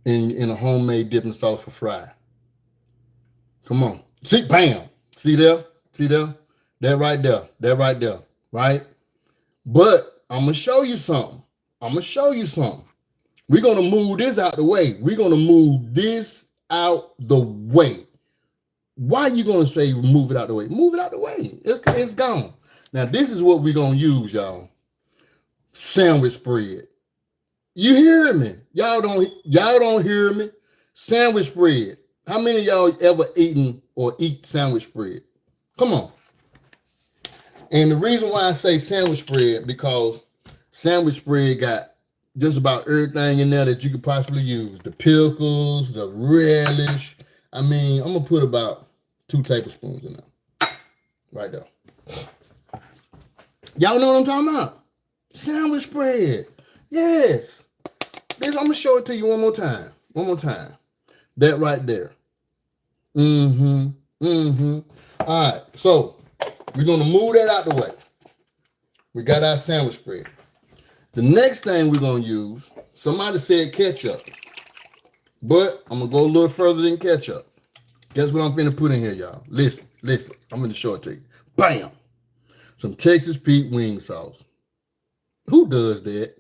in a homemade dipping sauce for fry. Come on. See, bam. See there? See there? That right there. That right there. Right? But I'm going to show you something. I'm going to show you something. We're going to move this out the way. We're going to move this out the way. Why are you going to say move it out the way? Move it out the way. It's gone. Now, this is what we're going to use, y'all. Sandwich bread. You hear me? Y'all don't hear me? Sandwich bread. How many of y'all ever eaten or eat sandwich bread? Come on. And the reason why I say sandwich bread, because sandwich bread got just about everything in there that you could possibly use. The pickles, the relish. I mean, I'm going to put about 2 tablespoons in there. Right there. Y'all know what I'm talking about? Sandwich bread. Yes. I'm going to show it to you one more time. One more time. That right there. All right. So, we're going to move that out the way. We got our sandwich bread. The next thing we're going to use, somebody said ketchup. But I'm going to go a little further than ketchup. Guess what I'm finna put in here, y'all? Listen. I'm going to show it to you. Bam. Some Texas Pete wing sauce. Who does that?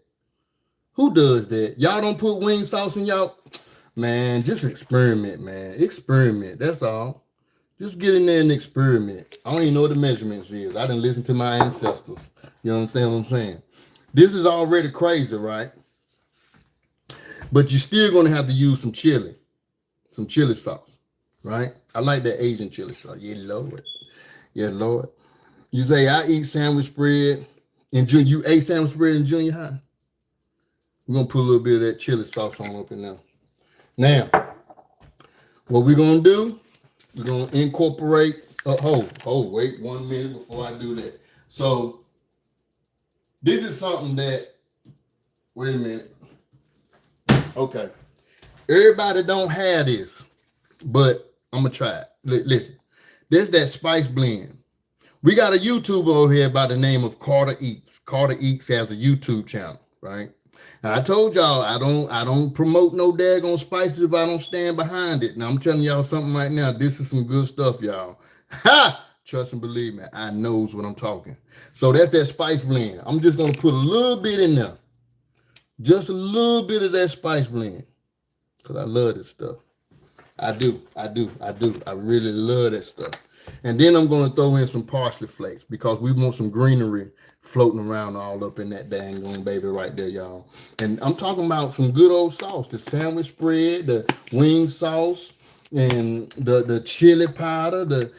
Who does that? Y'all don't put wing sauce in y'all? Man, just experiment, man. Experiment. That's all. Just get in there and experiment. I don't even know what the measurements is. I didn't listen to my ancestors. You understand what I'm saying? This is already crazy, right? But you're still going to have to use some chili sauce, right? I like that Asian chili sauce. Yeah, Lord. Yeah, Lord. You say, I eat sandwich bread. You ate sandwich bread in junior high? We're going to put a little bit of that chili sauce on up in there. Now, what we're going to do, we're going to incorporate, wait 1 minute before I do that. So, this is something that, wait a minute. Okay. Everybody don't have this, but I'm going to try it. Listen, there's that spice blend. We got a YouTuber over here by the name of Carter Eats. Carter Eats has a YouTube channel, right? And I told y'all I don't promote no daggone spices if I don't stand behind it. Now I'm telling y'all something right now. This is some good stuff, y'all. Ha! Trust and believe me, I knows what I'm talking. So that's that spice blend. I'm just gonna put a little bit in there. Just a little bit of that spice blend. Because I love this stuff. I do. I really love that stuff. And then I'm going to throw in some parsley flakes because we want some greenery floating around all up in that dang on baby right there, y'all. And I'm talking about some good old sauce, the sandwich spread, the wing sauce, and the chili powder, the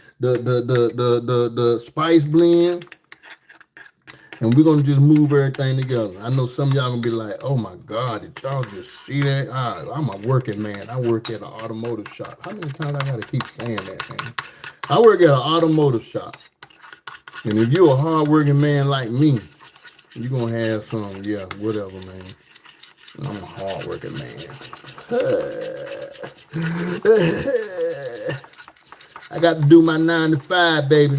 spice blend. And we're going to just move everything together. I know some of y'all going to be like, oh my God, did y'all just see that? I'm a working man. I work at an automotive shop. How many times I got to keep saying that, man? I work at an automotive shop. And if you're a hard-working man like me, you're going to have some, yeah, whatever, man. I'm a hard-working man. I got to do my 9 to 5, baby.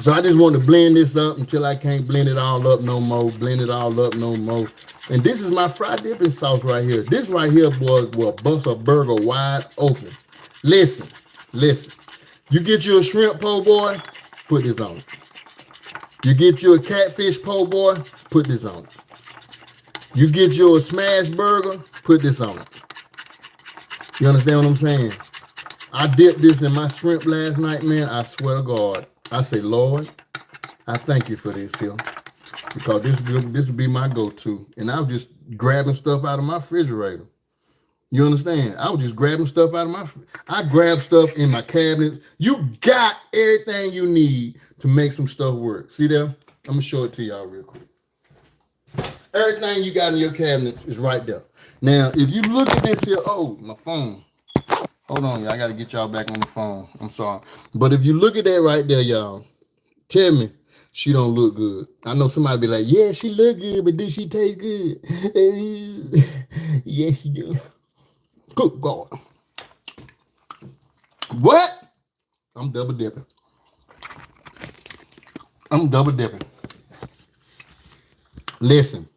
So I just want to blend this up until I can't blend it all up no more. And this is my fried dipping sauce right here. This right here, boy, will bust a burger wide open. Listen. You get you a shrimp po' boy, put this on it. You get you a catfish po' boy, put this on it. You get you a smash burger, put this on it. You understand what I'm saying? I dipped this in my shrimp last night, man. I swear to God. I say, Lord, I thank you for this here. Because this will be my go-to. And I was just grabbing stuff out of my refrigerator. You understand? I was just grabbing stuff out of I grabbed stuff in my cabinets. You got everything you need to make some stuff work. See there? I'm going to show it to y'all real quick. Everything you got in your cabinets is right there. Now, if you look at this here, oh, my phone. Hold on, y'all. I got to get y'all back on the phone. I'm sorry. But if you look at that right there, y'all, tell me she don't look good. I know somebody be like, yeah, she look good, but do she taste good? Yes, she do. Good God. What? I'm double dipping. Listen.